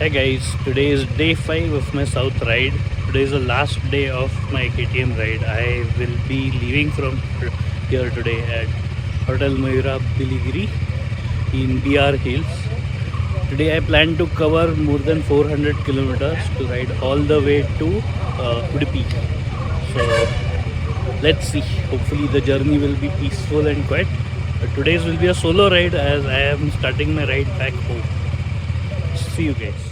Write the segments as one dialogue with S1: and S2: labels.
S1: Hey guys, today is day 5 of my south ride. Today is the last day of my KTM ride. I will be leaving from here today at Hotel Mayura Biligiri in BR Hills. Today I plan to cover more than 400 kilometers to ride all the way to Udupi. So let's see. Hopefully the journey will be peaceful and quiet. But today's will be a solo ride as I am starting my ride back home. See you guys.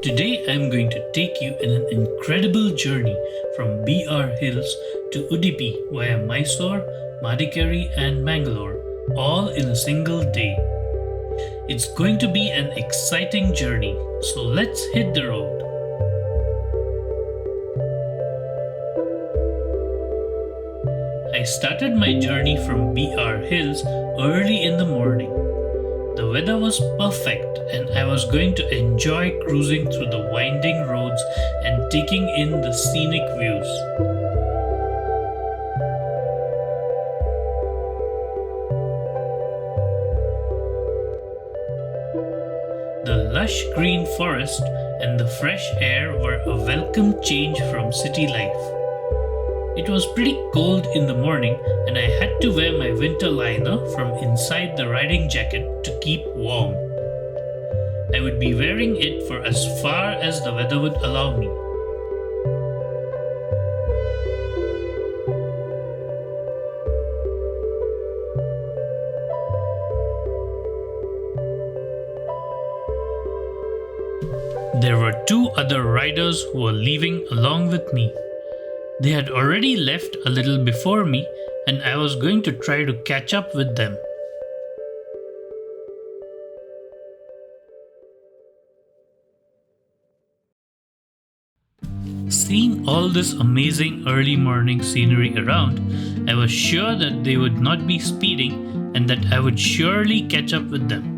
S1: Today I am going to take you in an incredible journey from BR Hills to Udupi via Mysore, Madikeri and Mangalore, all in a single day. It's going to be an exciting journey, so let's hit the road. I started my journey from BR Hills early in the morning. The weather was perfect and I was going to enjoy cruising through the winding roads and taking in the scenic views. The lush green forest and the fresh air were a welcome change from city life. It was pretty cold in the morning and I had to wear my winter liner from inside the riding jacket to keep warm. I would be wearing it for as far as the weather would allow me. There were two other riders who were leaving along with me. They had already left a little before me and I was going to try to catch up with them. Seeing all this amazing early morning scenery around, I was sure that they would not be speeding and that I would surely catch up with them.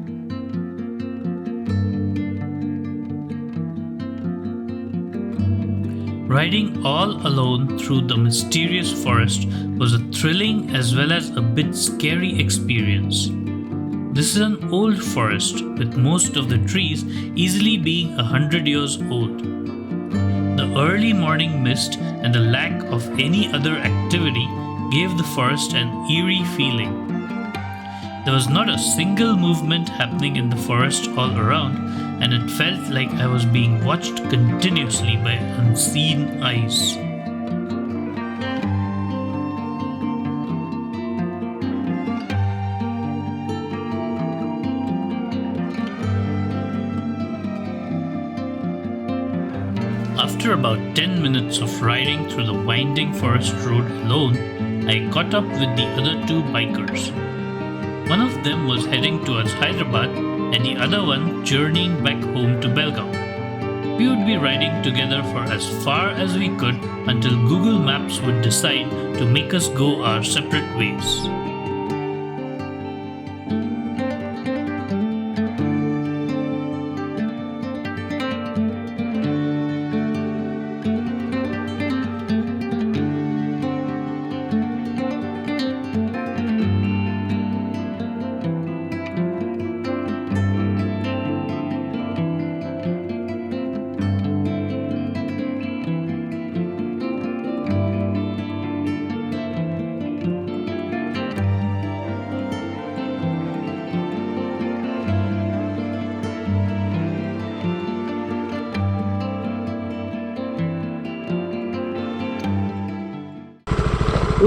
S1: Riding all alone through the mysterious forest was a thrilling as well as a bit scary experience. This is an old forest with most of the trees easily being 100 years old. The early morning mist and the lack of any other activity gave the forest an eerie feeling. There was not a single movement happening in the forest all around, and it felt like I was being watched continuously by unseen eyes. After about 10 minutes of riding through the winding forest road alone, I caught up with the other two bikers. One of them was heading towards Hyderabad and the other one journeying back home to Belgaum. We would be riding together for as far as we could until Google Maps would decide to make us go our separate ways.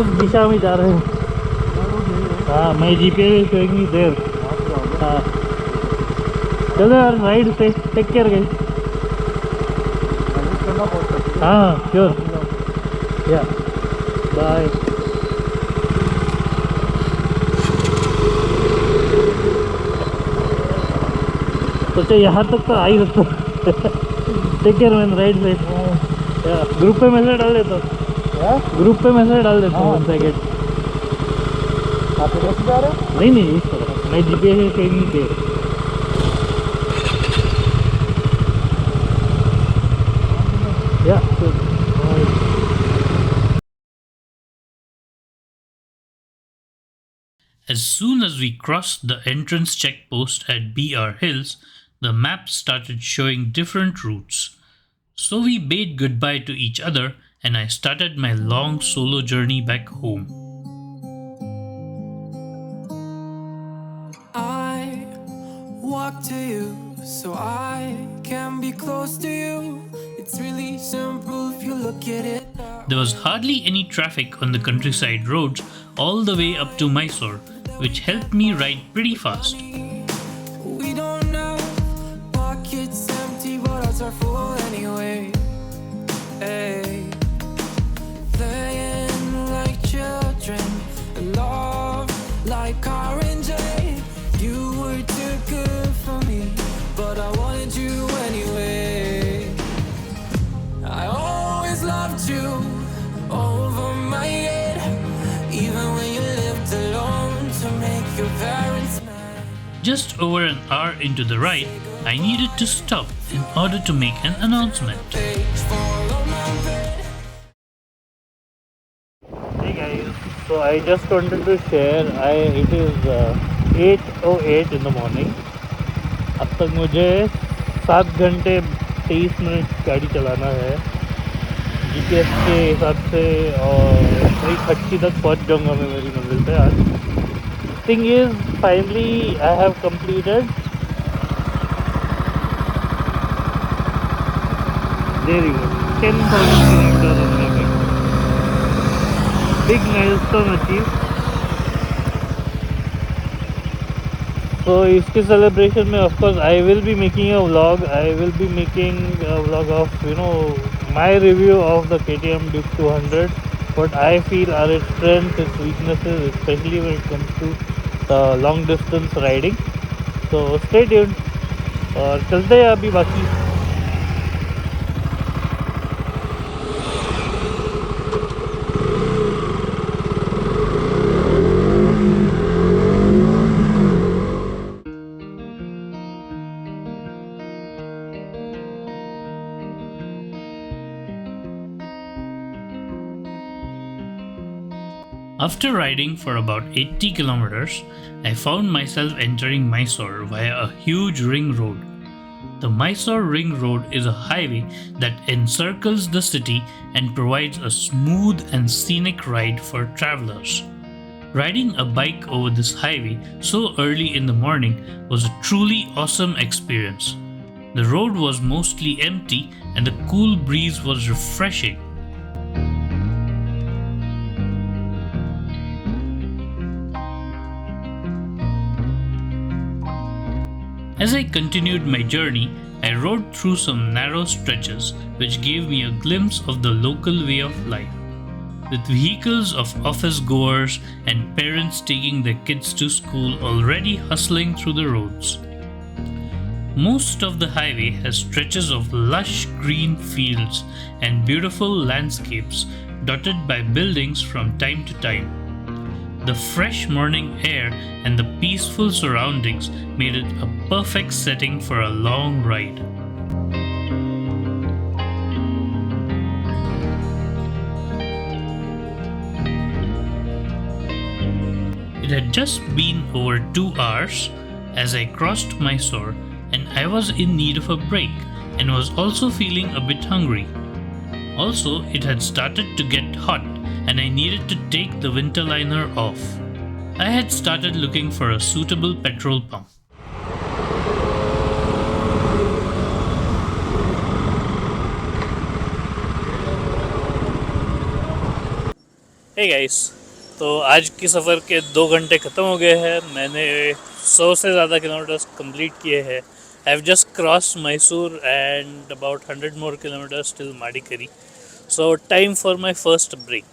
S1: उस दिशा में जा रहे हैं। हाँ, मैं GPS showing me there. हाँ, चलो यार, राइड से टेक केयर गाइस। हाँ, श्योर, या बाय। सोचे यहाँ तक तो आ ही सकता। Take care man, right side. Group पे मैसेज डाल देता हूँ, ग्रुप पे मैसेज डाल देता हूँ। 1 सेकेंड। आप इधर जा रहे हो? नहीं नहीं, इस तरह मैं जीपीएस शोइंग पे। या As soon as we crossed the entrance checkpost at BR Hills, the map started showing different routes. So we bade goodbye to each other and I started my long solo journey back home. I walk to you so I can be close to you. It's really simple if you look at it. There was hardly any traffic on the countryside roads all the way up to Mysore, which helped me ride pretty fast. We don't know, pockets empty, but hearts are full anyway. Hey, playing like children, love like orange. You were too good for me, but I wanted you anyway. I always loved you over my head, even when you lived alone to make your parents mad. Just over an hour into the ride, I needed to stop in order to make an announcement. Hey guys, so I just wanted to share, it is 8:08 in the morning. अब तक मुझे 7 घंटे 23 minute गाड़ी चलाना है GPS के हिसाब से, और 3:30 तक पहुंच जाऊंगा मैं मेरी मंजिल पे आज। Thing is finally I have completed, there you go, 10,000 kilometre on my bike. Big milestone achieve. So इसके celebration में of course I will be making a vlog. I will be making a vlog of my review of the KTM Duke 200. What I feel are its strengths, its weaknesses, especially when it comes to long distance riding. So stay tuned. और चलते हैं अभी बाकी। After riding for about 80 kilometers, I found myself entering Mysore via a huge ring road. The Mysore Ring Road is a highway that encircles the city and provides a smooth and scenic ride for travelers. Riding a bike over this highway so early in the morning was a truly awesome experience. The road was mostly empty and the cool breeze was refreshing. As I continued my journey, I rode through some narrow stretches which gave me a glimpse of the local way of life, with vehicles of office goers and parents taking their kids to school already hustling through the roads. Most of the highway has stretches of lush green fields and beautiful landscapes dotted by buildings from time to time. The fresh morning air and the peaceful surroundings made it a perfect setting for a long ride. It had just been over 2 hours as I crossed Mysore, and I was in need of a break and was also feeling a bit hungry. Also, it had started to get hot and I needed to take the winter liner off. I had started looking for a suitable petrol pump. Hey guys, तो आज की सफ़र के 2 घंटे ख़त्म हो गए हैं। मैंने 100 से ज़्यादा किलोमीटर्स कंप्लीट किए हैं। I have just crossed Mysore and about 100 more kilometers till Madikeri. So time for my first break.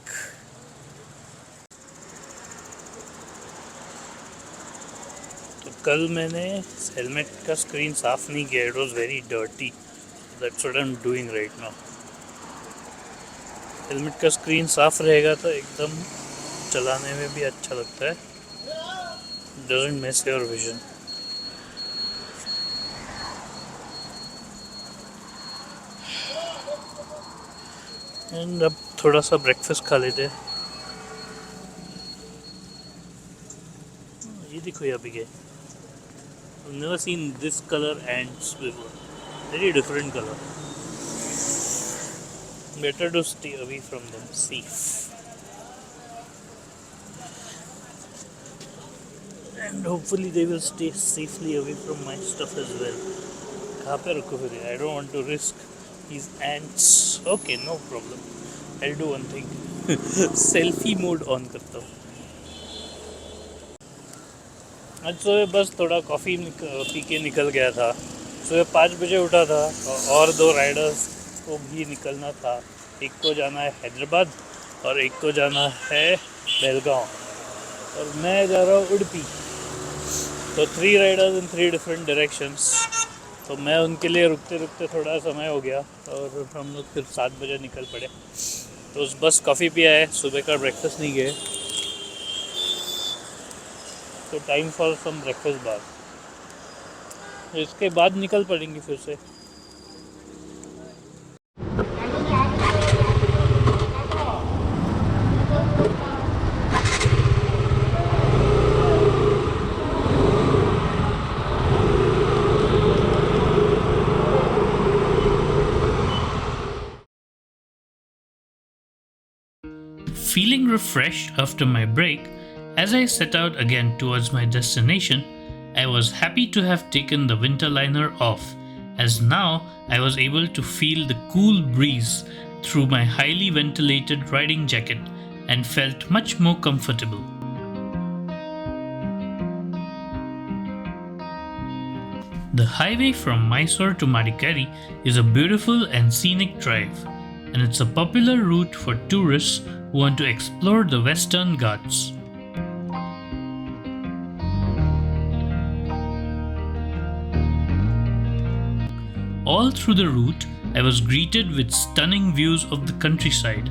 S1: तो कल मैंने हेलमेट का स्क्रीन साफ़ नहीं किया, it was very dirty, That's what I'm doing right now. Helmet का स्क्रीन साफ रहेगा तो एकदम चलाने में भी अच्छा लगता है. Doesn't mess your vision. And अब थोड़ा सा ब्रेकफास्ट खा लेते हैं. ये देखो यहाँ पे गए. I've never seen this color ants before. Very different color. Better to stay away from them. Safe. And hopefully they will stay safely away from my stuff as well. कहाँ पे रखो फिर? I don't want to risk these ants. Okay, no problem. I'll do one thing. Selfie mode on करता हूँ. आज सुबह बस थोड़ा कॉफ़ी पी के निकल गया था. सुबह 5 बजे उठा था और 2 राइडर्स को भी निकलना था. एक को जाना है हैदराबाद और एक को जाना है बेलगांव और मैं जा रहा हूँ उडुपी. तो 3 राइडर्स इन 3 डिफरेंट डायरेक्शंस. तो मैं उनके लिए रुकते रुकते थोड़ा समय हो गया और हम लोग फिर 7 बजे निकल पड़े. तो उस बस कॉफ़ी पिया है. सुबह का ब्रेकफास्ट नहीं गए. तो टाइम फॉर सम ब्रेकफास्ट बाद. इसके बाद निकल पड़ेंगे फिर से. Feeling refreshed after my break, as I set out again towards my destination, I was happy to have taken the winter liner off, as now I was able to feel the cool breeze through my highly ventilated riding jacket and felt much more comfortable. The highway from Mysore to Madikeri is a beautiful and scenic drive, and it's a popular route for tourists who want to explore the Western Ghats. All through the route, I was greeted with stunning views of the countryside,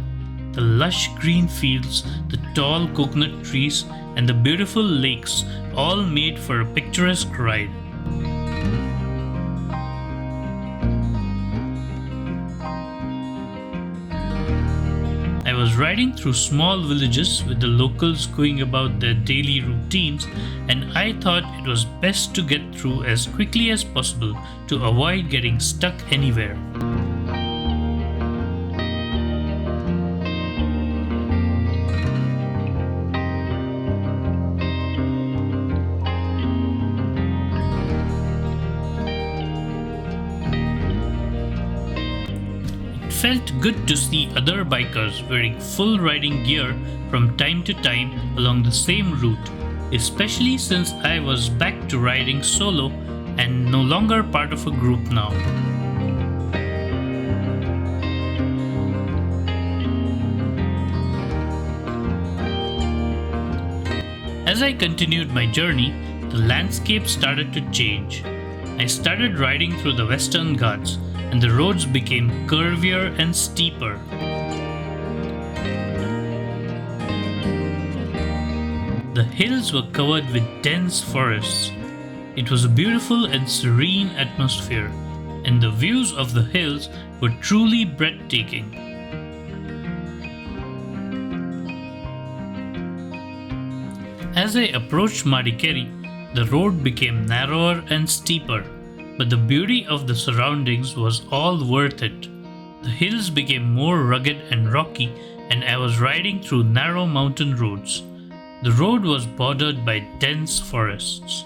S1: the lush green fields, the tall coconut trees, and the beautiful lakes, all made for a picturesque ride. I was riding through small villages with the locals going about their daily routines, and I thought it was best to get through as quickly as possible to avoid getting stuck anywhere. It felt good to see other bikers wearing full riding gear from time to time along the same route, especially since I was back to riding solo and no longer part of a group now. As I continued my journey, the landscape started to change. I started riding through the Western Ghats, and the roads became curvier and steeper. The hills were covered with dense forests. It was a beautiful and serene atmosphere, and the views of the hills were truly breathtaking. As I approached Madikeri, the road became narrower and steeper, but the beauty of the surroundings was all worth it. The hills became more rugged and rocky, and I was riding through narrow mountain roads. The road was bordered by dense forests.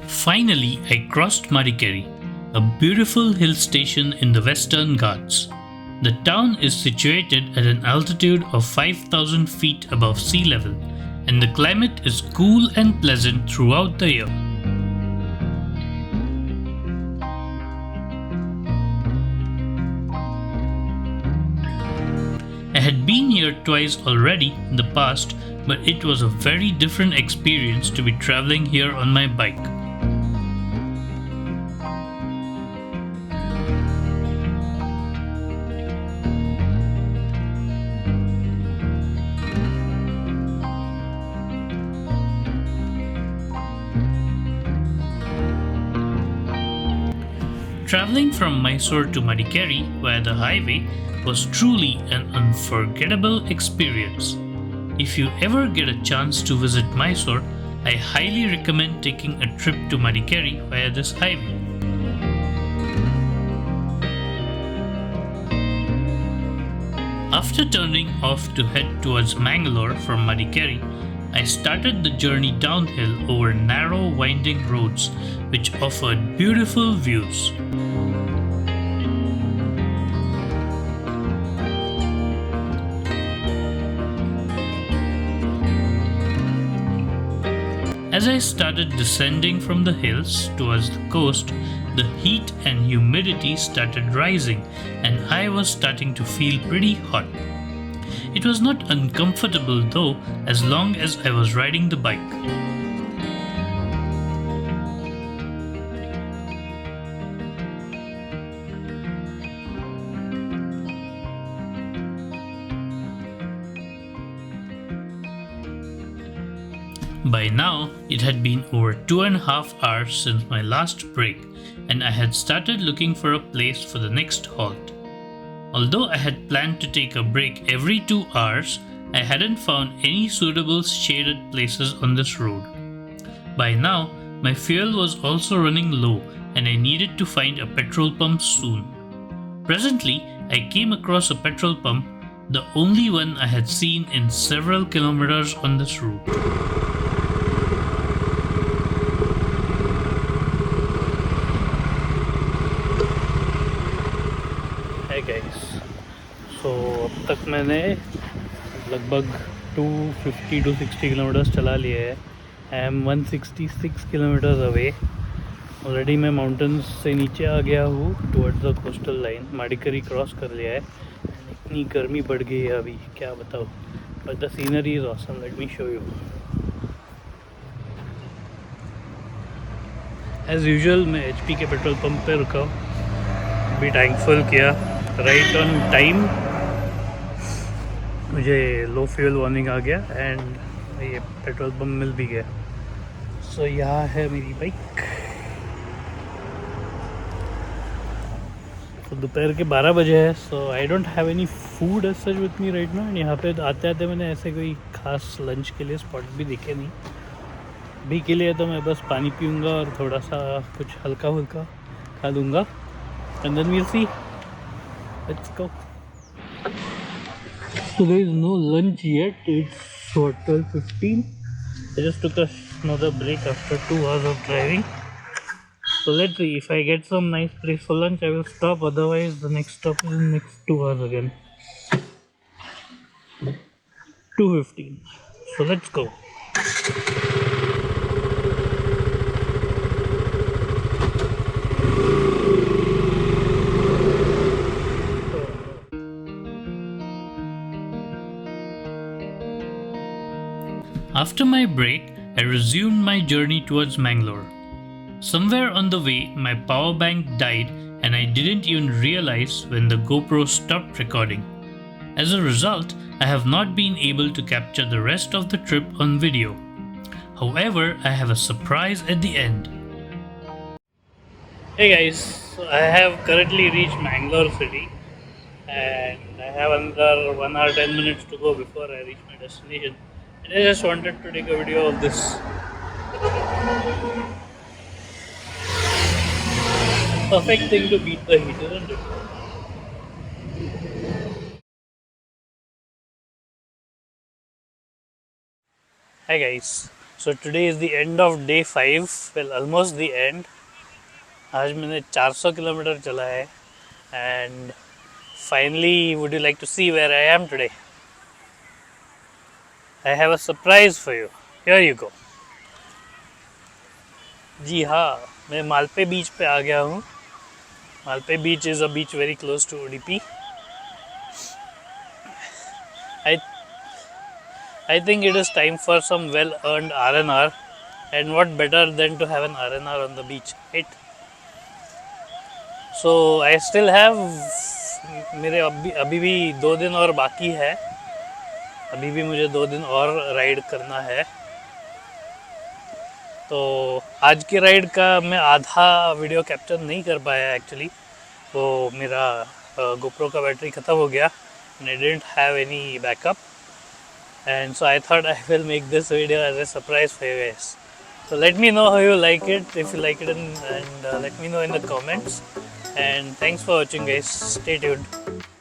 S1: Finally, I crossed Madikeri, a beautiful hill station in the Western Ghats. The town is situated at an altitude of 5,000 feet above sea level, and the climate is cool and pleasant throughout the year. had been here twice already in the past, but it was a very different experience to be traveling here on my bike. Traveling from Mysore to Madikeri via the highway was truly an unforgettable experience. If you ever get a chance to visit Mysore, I highly recommend taking a trip to Madikeri via this highway. After turning off to head towards Mangalore from Madikeri, I started the journey downhill over narrow winding roads which offered beautiful views. As I started descending from the hills towards the coast, the heat and humidity started rising and I was starting to feel pretty hot. It was not uncomfortable though, as long as I was riding the bike. By now, it had been over 2.5 hours since my last break, and I had started looking for a place for the next halt. Although I had planned to take a break every 2 hours, I hadn't found any suitable shaded places on this road. By now, my fuel was also running low and I needed to find a petrol pump soon. Presently, I came across a petrol pump, the only one I had seen in several kilometers on this route. Guys अब तक मैंने लगभग 250 to 60 kilometres चला लिए है. I am 166 kilometres away. Already मैं mountains से नीचे आ गया हूँ towards the coastal line. Madikeri cross कर लिया है. इतनी गर्मी बढ़ गई है अभी, क्या बताऊँ, but the scenery is awesome. Let me show you. As usual मैं HP के पेट्रोल पंप पे रुका हूँ. अभी टैंक फुल किया राइट ऑन टाइम. मुझे लो फ्यूल वार्निंग आ गया एंड ये पेट्रोल पंप मिल भी गया. सो यहाँ है मेरी बाइक. तो दोपहर के 12 बजे है. So I don't have any food as such with me right now. And यहाँ पे आते आते मैंने ऐसे कोई खास लंच के लिए स्पॉट भी दिखे नहीं. अभी के लिए तो मैं बस पानी पीऊँगा और थोड़ा सा कुछ हल्का फुल्का खा लूँगा. And then we'll see. Let's go. So there is no lunch yet. It's 12:15. I just took another break after 2 hours of driving. So let's see, if I get some nice place for lunch, I will stop. Otherwise, the next stop is in next 2 hours again. 2:15. So let's go. After my break, I resumed my journey towards Mangalore. Somewhere on the way, my power bank died and I didn't even realize when the GoPro stopped recording. As a result, I have not been able to capture the rest of the trip on video. However, I have a surprise at the end. Hey guys, so I have currently reached Mangalore city and I have another 1 hour 10 minutes to go before I reach my destination. And I just wanted to take a video of this. Perfect thing to beat the heat, isn't it? Hi guys, so today is the end of day 5. Well, almost the end. आज मैंने 400 kilometre चला है. And finally, would you like to see where I am today? I have a surprise for you. Here you go. जी हाँ, मैं मालपे बीच पे आ गया हूँ. मालपे बीच is a beach very close to Udupi. I I think it is time for some well-earned R&R, and what better than to have an R&R on the beach, right? So I still have मेरे अभी भी 2 दिन और बाकी है. अभी भी मुझे 2 दिन और राइड करना है. तो आज की राइड का मैं आधा वीडियो कैप्चर नहीं कर पाया एक्चुअली. वो मेरा गोप्रो का बैटरी ख़त्म हो गया and I didn't have any backup, and so I thought I will make this video as a surprise for you guys. So let me know how you like it, if you like it, and let me know in the comments. And thanks for watching guys. Stay tuned.